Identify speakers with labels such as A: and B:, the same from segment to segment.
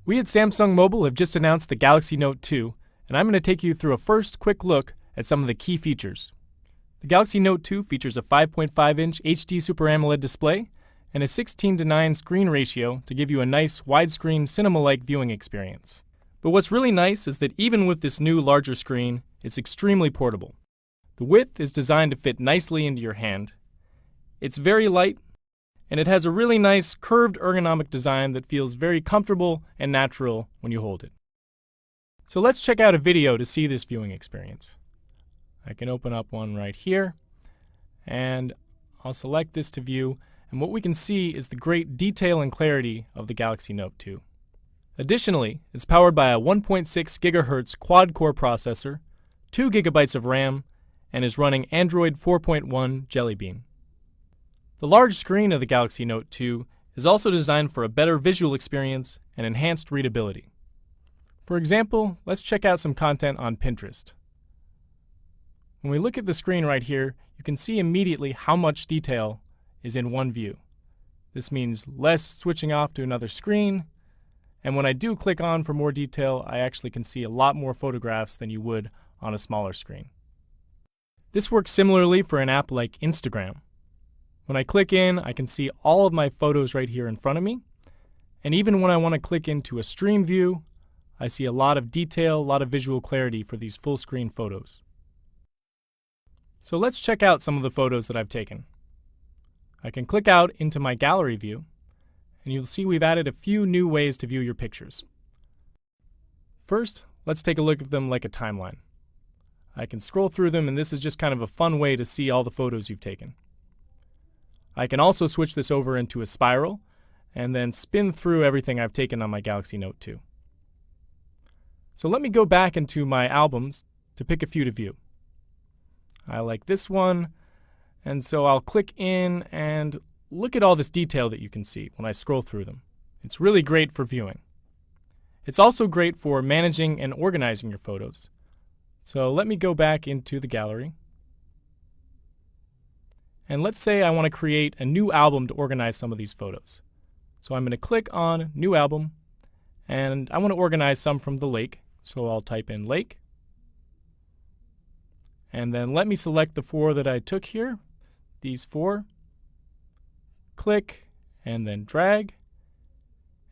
A: We at Samsung Mobile have just announced the Galaxy Note 2, and I'm going to take you through a first quick look at some of the key features. The Galaxy Note 2 features a 5.5-inch HD Super AMOLED display and a 16:9 screen ratio to give you a nice widescreen cinema-like viewing experience. But what's really nice is that even with this new larger screen, it's extremely portable. The width is designed to fit nicely into your hand. It's very light, and it has a really nice curved ergonomic design that feels very comfortable and natural when you hold it. So let's check out a video to see this viewing experience. I can open up one right here, and I'll select this to view, and what we can see is the great detail and clarity of the Galaxy Note 2. Additionally, it's powered by a 1.6 GHz quad-core processor, 2 GB of RAM, and is running Android 4.1 Jelly Bean. The large screen of the Galaxy Note 2 is also designed for a better visual experience and enhanced readability. For example, let's check out some content on Pinterest. When we look at the screen right here, you can see immediately how much detail is in one view. This means less switching off to another screen, and when I do click on for more detail, I actually can see a lot more photographs than you would on a smaller screen. This works similarly for an app like Instagram. When I click in, I can see all of my photos right here in front of me, and even when I want to click into a stream view, I see a lot of detail, a lot of visual clarity for these full screen photos. So let's check out some of the photos that I've taken. I can click out into my gallery view, and you'll see we've added a few new ways to view your pictures. First, let's take a look at them like a timeline. I can scroll through them, and this is just kind of a fun way to see all the photos you've taken. I can also switch this over into a spiral and then spin through everything I've taken on my Galaxy Note 2. So let me go back into my albums to pick a few to view. I like this one, and so I'll click in and look at all this detail that you can see when I scroll through them. It's really great for viewing. It's also great for managing and organizing your photos. So let me go back into the gallery. And let's say I want to create a new album to organize some of these photos. So I'm going to click on New Album, and I want to organize some from the lake. So I'll type in lake. And then let me select the 4 that I took here, these 4. Click, and then drag.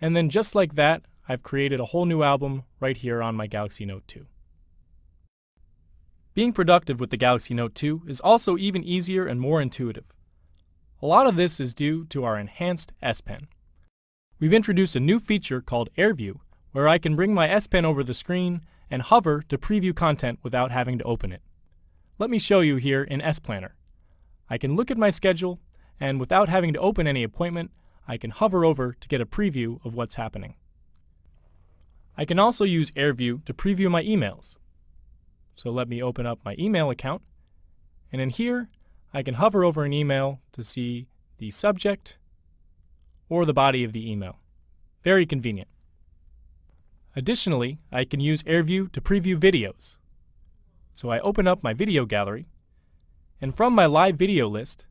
A: And then just like that, I've created a whole new album right here on my Galaxy Note 2. Being productive with the Galaxy Note 2 is also even easier and more intuitive. A lot of this is due to our enhanced S Pen. We've introduced a new feature called Air View, where I can bring my S Pen over the screen and hover to preview content without having to open it. Let me show you here in S Planner. I can look at my schedule, and without having to open any appointment, I can hover over to get a preview of what's happening. I can also use Air View to preview my emails. So let me open up my email account, and in here I can hover over an email to see the subject or the body of the email. Very convenient. Additionally, I can use Air View to preview videos. So I open up my video gallery, and from my live video list,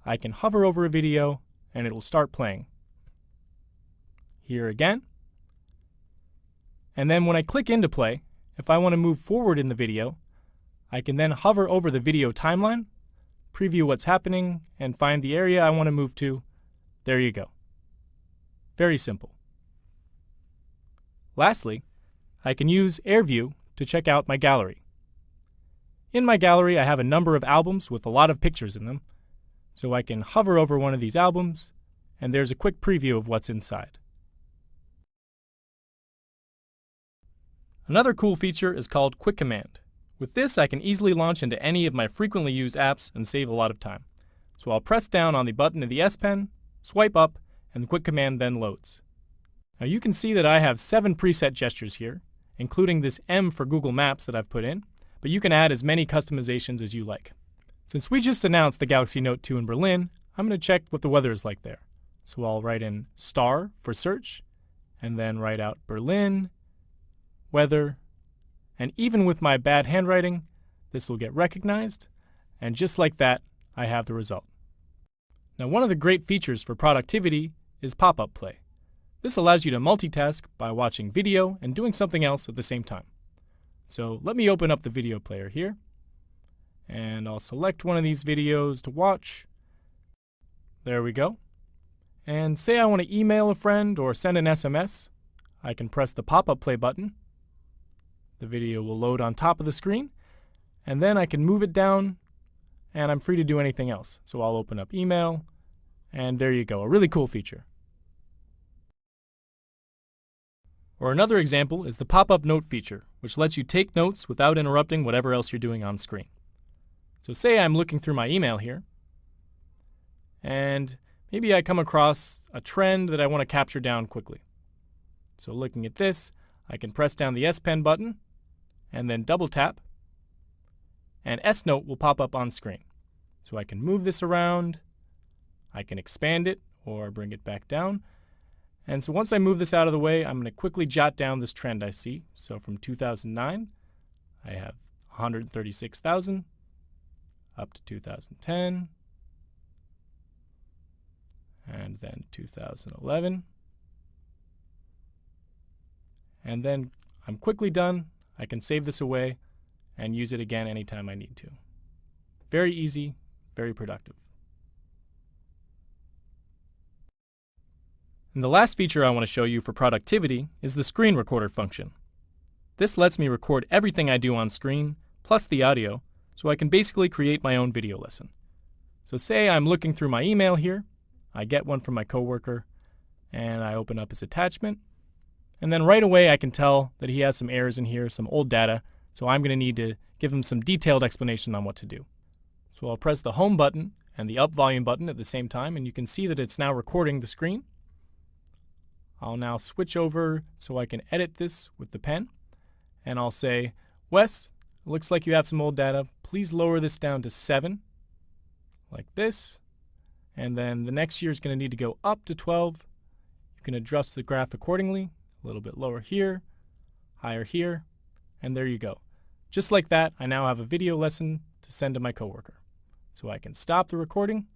A: I can hover over a video and it will start playing. Here again. And then when I click into play, if I want to move forward in the video, I can then hover over the video timeline, preview what's happening, and find the area I want to move to. There you go. Very simple. Lastly, I can use Air View to check out my gallery. In my gallery, I have a number of albums with a lot of pictures in them, so I can hover over one of these albums, and there's a quick preview of what's inside. Another cool feature is called Quick Command. With this, I can easily launch into any of my frequently used apps and save a lot of time. So I'll press down on the button of the S Pen, swipe up, and the Quick Command then loads. Now you can see that I have 7 preset gestures here, including this M for Google Maps that I've put in, but you can add as many customizations as you like. Since we just announced the Galaxy Note 2 in Berlin, I'm going to check what the weather is like there. So I'll write in star for search, and then write out Berlin, weather, and even with my bad handwriting, this will get recognized, and just like that, I have the result. Now one of the great features for productivity is pop-up play. This allows you to multitask by watching video and doing something else at the same time. So let me open up the video player here, and I'll select one of these videos to watch. There we go. And say I want to email a friend or send an SMS, I can press the pop-up play button. The video will load on top of the screen, and then I can move it down, and I'm free to do anything else. So I'll open up email, and there you go, a really cool feature. Or another example is the pop-up note feature, which lets you take notes without interrupting whatever else you're doing on screen. So say I'm looking through my email here, and maybe I come across a trend that I want to capture down quickly. So looking at this, I can press down the S Pen button, and then double tap, and S Note will pop up on screen. So I can move this around, I can expand it or bring it back down. And so once I move this out of the way, I'm going to quickly jot down this trend I see. So from 2009, I have 136,000 up to 2010, and then 2011. And then I'm quickly done. I can save this away and use it again anytime I need to. Very easy, very productive. And the last feature I want to show you for productivity is the screen recorder function. This lets me record everything I do on screen, plus the audio, so I can basically create my own video lesson. So say I'm looking through my email here, I get one from my coworker, and I open up his attachment, and then right away I can tell that he has some errors in here, some old data, so I'm going to need to give him some detailed explanation on what to do. So I'll press the home button and the up volume button at the same time, and you can see that it's now recording the screen. I'll now switch over so I can edit this with the pen, and I'll say, Wes, it looks like you have some old data. Please lower this down to 7, like this, and then the next year is going to need to go up to 12. You can adjust the graph accordingly, a little bit lower here, higher here, and there you go. Just like that, I now have a video lesson to send to my coworker. So I can stop the recording,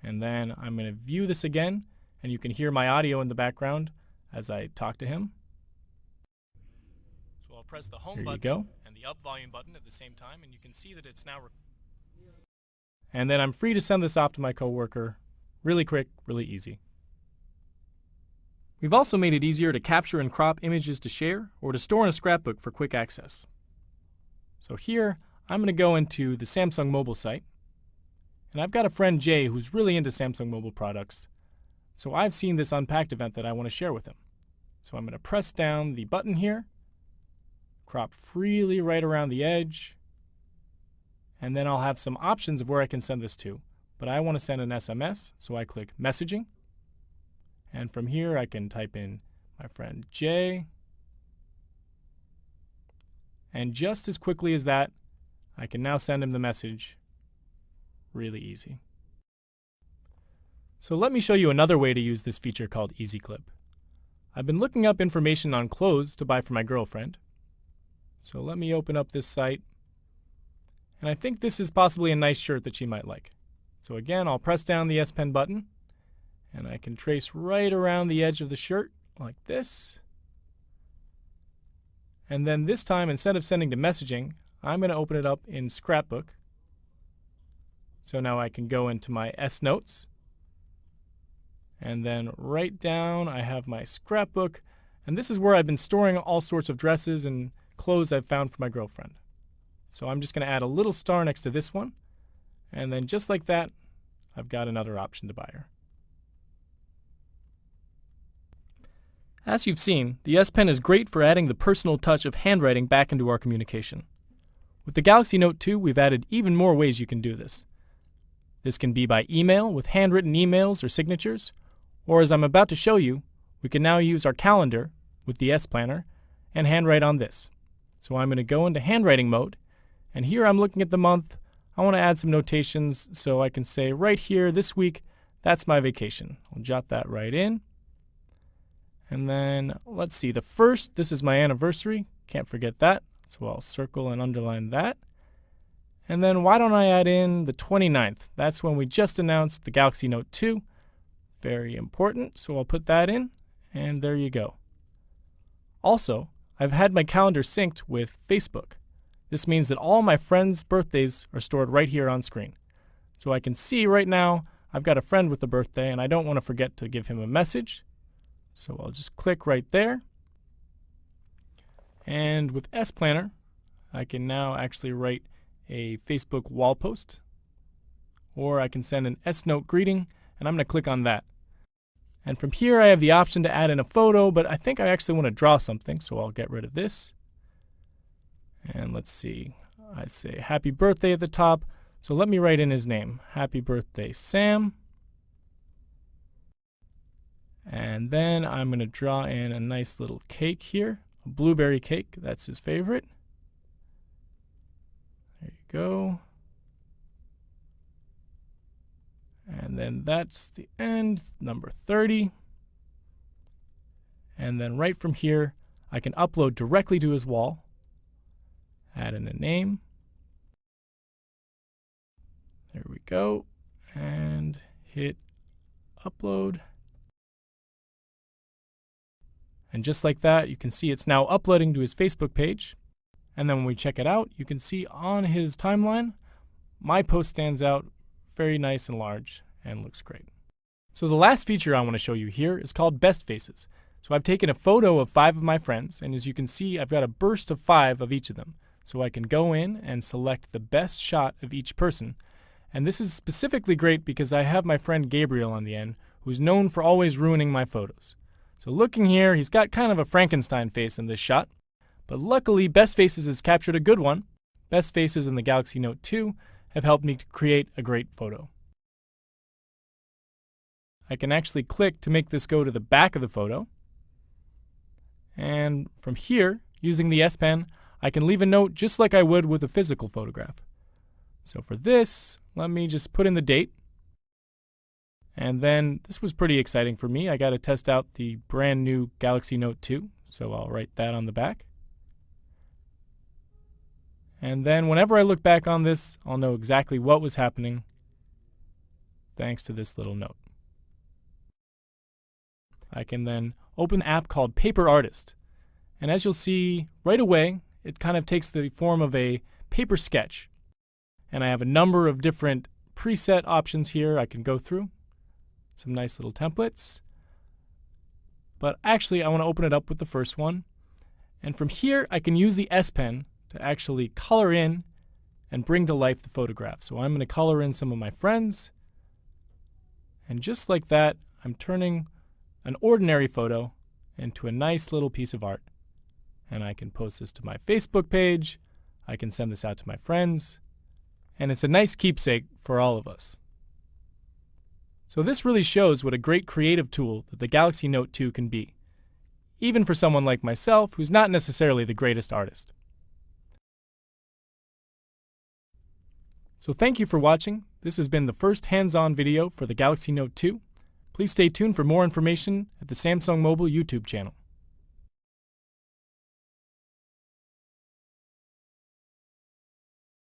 A: and then I'm going to view this again, and you can hear my audio in the background as I talk to him. So I'll press the home button and the up volume button at the same time, and you can see that it's now and then I'm free to send this off to my coworker. Really quick, really easy. We've also made it easier to capture and crop images to share or to store in a scrapbook for quick access. So here, I'm going to go into the Samsung Mobile site, and I've got a friend Jay who's really into Samsung Mobile products. So I've seen this Unpacked event that I want to share with him. So I'm going to press down the button here, crop freely right around the edge, and then I'll have some options of where I can send this to. But I want to send an SMS, so I click Messaging. And from here I can type in my friend Jay. And just as quickly as that, I can now send him the message. Really easy. So let me show you another way to use this feature called Easy Clip. I've been looking up information on clothes to buy for my girlfriend. So let me open up this site. And I think this is possibly a nice shirt that she might like. So again, I'll press down the S Pen button, and I can trace right around the edge of the shirt like this. And then this time, instead of sending to messaging, I'm going to open it up in Scrapbook. So now I can go into my S Notes. And then right down, I have my scrapbook. And this is where I've been storing all sorts of dresses and clothes I've found for my girlfriend. So I'm just going to add a little star next to this one. And then just like that, I've got another option to buy her. As you've seen, the S Pen is great for adding the personal touch of handwriting back into our communication. With the Galaxy Note 2, we've added even more ways you can do this. This can be by email with handwritten emails or signatures, or as I'm about to show you, we can now use our calendar with the S Planner and handwrite on this. So I'm going to go into handwriting mode, and here I'm looking at the month. I want to add some notations, so I can say right here, this week, that's my vacation. I'll jot that right in. And then, let's see, the 1st, this is my anniversary. Can't forget that, so I'll circle and underline that. And then why don't I add in the 29th? That's when we just announced the Galaxy Note 2. Very important, so I'll put that in, and there you go. Also, I've had my calendar synced with Facebook. This means that all my friends' birthdays are stored right here on screen. So I can see right now I've got a friend with a birthday and I don't want to forget to give him a message. So I'll just click right there. And with S Planner, I can now actually write a Facebook wall post. Or I can send an S Note greeting, and I'm going to click on that. And from here I have the option to add in a photo, but I think I actually want to draw something, so I'll get rid of this. And let's see, I say happy birthday at the top, so let me write in his name. Happy birthday, Sam. And then I'm going to draw in a nice little cake here, a blueberry cake, that's his favorite. There you go. And then that's the end, number 30. And then right from here, I can upload directly to his wall. Add in a name. There we go. And hit upload. And just like that, you can see it's now uploading to his Facebook page. And then when we check it out, you can see on his timeline, my post stands out very nice and large and looks great. So the last feature I want to show you here is called Best Faces. So I've taken a photo of 5 of my friends, and as you can see, I've got a burst of 5 of each of them. So I can go in and select the best shot of each person. And this is specifically great because I have my friend Gabriel on the end, who's known for always ruining my photos. So looking here, he's got kind of a Frankenstein face in this shot. But luckily, Best Faces has captured a good one. Best Faces in the Galaxy Note 2 have helped me to create a great photo. I can actually click to make this go to the back of the photo. And from here, using the S Pen, I can leave a note just like I would with a physical photograph. So for this, let me just put in the date. And then this was pretty exciting for me. I got to test out the brand new Galaxy Note 2, so I'll write that on the back. And then whenever I look back on this, I'll know exactly what was happening thanks to this little note. I can then open an app called Paper Artist. And as you'll see right away, it kind of takes the form of a paper sketch. And I have a number of different preset options here I can go through. Some nice little templates. But actually, I want to open it up with the first one. And from here, I can use the S Pen to actually color in and bring to life the photograph. So I'm going to color in some of my friends. And just like that, I'm turning an ordinary photo into a nice little piece of art. And I can post this to my Facebook page. I can send this out to my friends. And it's a nice keepsake for all of us. So this really shows what a great creative tool that the Galaxy Note 2 can be, even for someone like myself who's not necessarily the greatest artist. So thank you for watching. This has been the first hands-on video for the Galaxy Note 2. Please stay tuned for more information at the Samsung Mobile YouTube channel.